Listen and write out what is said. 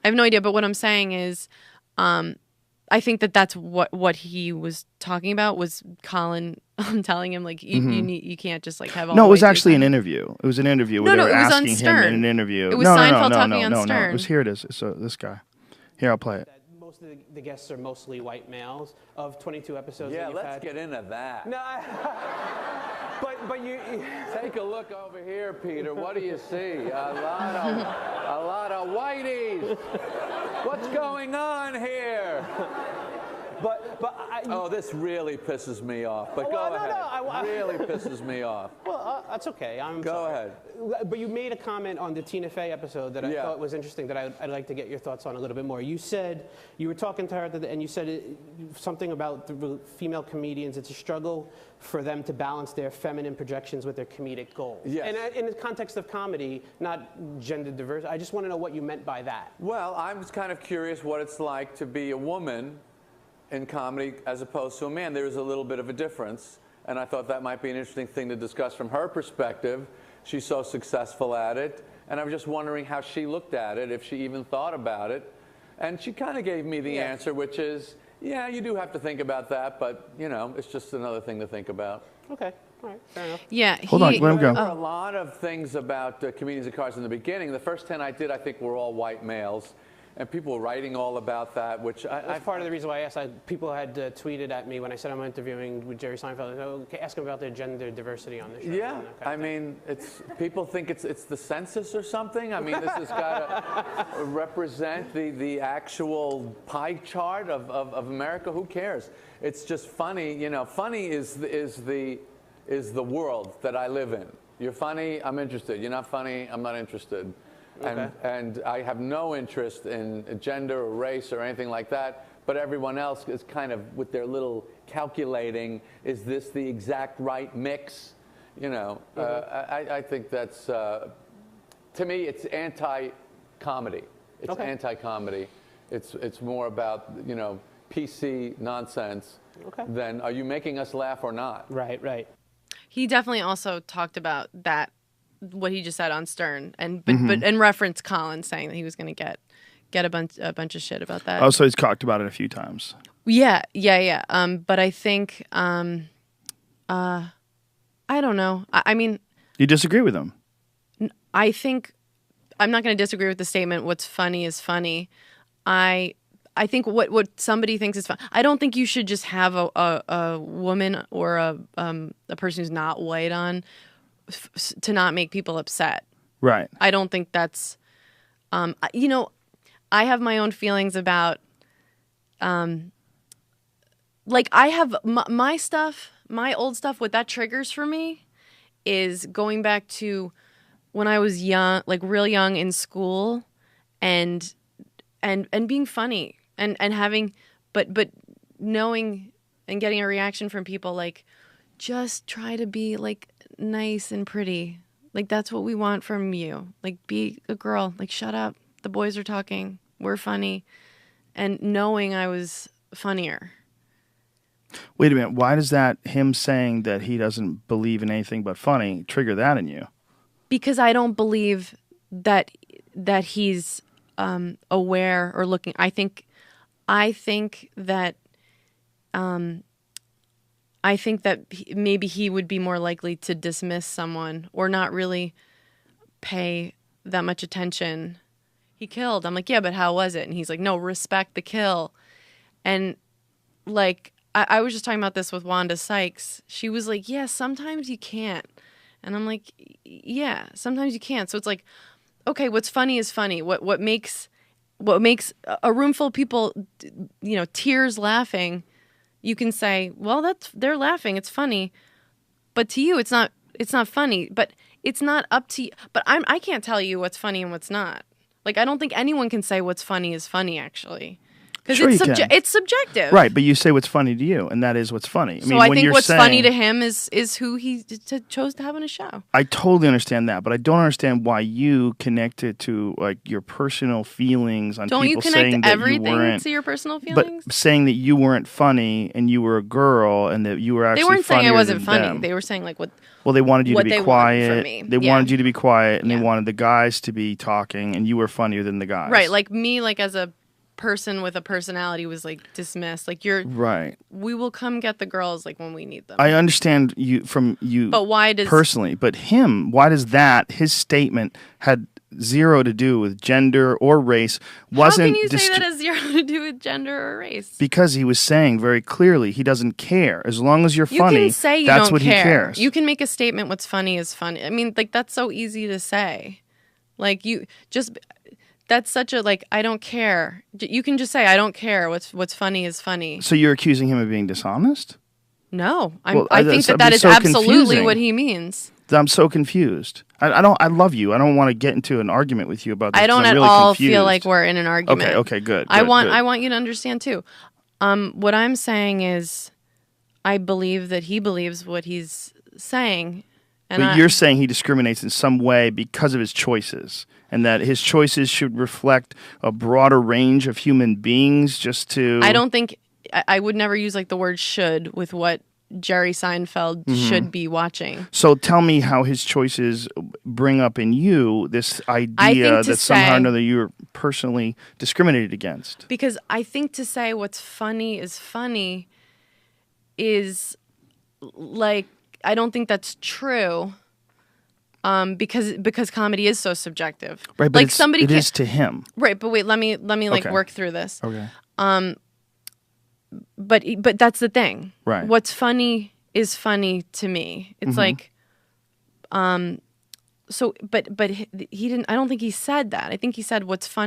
I have no idea. But what I'm saying is, I think that's what he was talking about was Colin telling him like you can't just like have all. No, it the was way actually through an time. interview. It was an interview where No, they were it was on asking him Stern. in an interview. It was Seinfeld talking on Stern. It was, here it is. So this guy. Here, I'll play it. Most of the guests are mostly white males. Of 22 episodes Yeah, that you've let's had. get into that. No, but you Take a look over here, Peter. What do you see? A lot of whiteys. What's going on here? Oh, this really pisses me off. But go ahead. Really pisses me off. Well, that's okay. Go ahead. But you made a comment on the Tina Fey episode that I thought was interesting that I'd like to get your thoughts on a little bit more. You said, you were talking to her and you said something about the female comedians. It's a struggle for them to balance their feminine projections with their comedic goals. Yes. And in the context of comedy, not gender diverse, I just want to know what you meant by that. Well, I was kind of curious what it's like to be a woman in comedy as opposed to a man. There is a little bit of a difference, and I thought that might be an interesting thing to discuss from her perspective. She's so successful at it, and I was just wondering how she looked at it, if she even thought about it. And she kind of gave me the answer, which is, yeah, you do have to think about that, but, you know, it's just another thing to think about. Okay. All right, fair enough. Yeah. Hold on, let him go. There were a lot of things about comedians and cars in the beginning. The first 10 I did, I think, were all white males. And people were writing all about that, which That's part of the reason why I asked. People had tweeted at me when I said I'm interviewing with Jerry Seinfeld. Okay, ask him about their gender diversity on the show. Yeah, I mean, people think it's the census or something. I mean, this has got to represent the actual pie chart of America. Who cares? It's just funny. You know, funny is the world that I live in. You're funny, I'm interested. You're not funny, I'm not interested. Okay. And I have no interest in gender or race or anything like that, but everyone else is kind of with their little calculating, is this the exact right mix? You know, I think that's, to me, it's anti-comedy. It's anti-comedy. It's more about, you know, PC nonsense than are you making us laugh or not? Right. He definitely also talked about that, what he just said on Stern, and but and referenced Colin saying that he was going to get a bunch of shit about that. Oh, so he's talked about it a few times. Yeah. But I think I don't know. I mean, you disagree with him? I think I'm not going to disagree with the statement. What's funny is funny. I think what somebody thinks is fun. I don't think you should just have a woman or a person who's not white on to not make people upset. Right. I don't think that's, you know, I have my own feelings about, like I have my stuff, my old stuff, what that triggers for me is going back to when I was young, like real young in school and being funny and having, but knowing and getting a reaction from people like, just try to be like nice and pretty. Like that's what we want from you. Like be a girl. Like shut up. The boys are talking. We're funny. And knowing I was funnier. Wait a minute. Why does that him saying that he doesn't believe in anything but funny trigger that in you? Because I don't believe that he's aware or looking. I think that maybe he would be more likely to dismiss someone or not really pay that much attention. He killed. I'm like, yeah, but how was it? And he's like, no, respect the kill. And like, I was just talking about this with Wanda Sykes. She was like, yeah, sometimes you can't. And I'm like, yeah, sometimes you can't. So it's like, okay, what's funny is funny. What makes a room full of people, you know, tears laughing, you can say, well, they're laughing, it's funny. But to you, it's not funny. But it's not up to you. But I can't tell you what's funny and what's not. Like, I don't think anyone can say what's funny is funny, actually. Because Sure you can. it's subjective. Right, but you say what's funny to you, and that is what's funny. So I when think you're what's saying, funny to him is who he chose to have on his show. I totally understand that, but I don't understand why you connect it to like your personal feelings on Don't you people saying connect that you everything weren't, to your personal but feelings? saying that you weren't funny and you were a girl and that you were actually They weren't saying I funnier wasn't than funny. them. They were saying like what. Well, they wanted you to what be they wanted from quiet. me. They Yeah. wanted you to be quiet, and Yeah. they wanted the guys to be talking, and you were funnier than the guys. Right, like me, like as a person with a personality was like dismissed. Like right. we will come get the girls like when we need them. I understand you from you, But why does personally? But him, why does that? His statement had zero to do with gender or race. Wasn't How can you say that has zero to do with gender or race? Because he was saying very clearly he doesn't care as long as you're You funny. can say you that's don't what care. he cares. You can make a statement. What's funny is funny. I mean, like that's so easy to say. Like you just. That's such a like I don't care. You can just say I don't care. What's funny is funny. So you're accusing him of being dishonest? No, Well, I think that is so absolutely confusing. what he means. I'm so confused. I don't. I love you. I don't want to get into an argument with you about this. I don't 'cause I'm at really all confused. feel like we're in an argument. Okay, good. I good. want you to understand too. What I'm saying is, I believe that he believes what he's saying, and But you're saying he discriminates in some way because of his choices, and that his choices should reflect a broader range of human beings. Just to, I don't think I would never use like the word "should" with what Jerry Seinfeld should be watching. So tell me how his choices bring up in you this idea that somehow or another you're personally discriminated against. Because I think to say what's funny is like I don't think that's true. Because comedy is so subjective. Right, but like somebody it is to him. Right, but wait, let me like Okay. work through this. Okay. But that's the thing. Right. What's funny is funny to me. It's like so but he didn't I don't think he said that. I think he said what's funny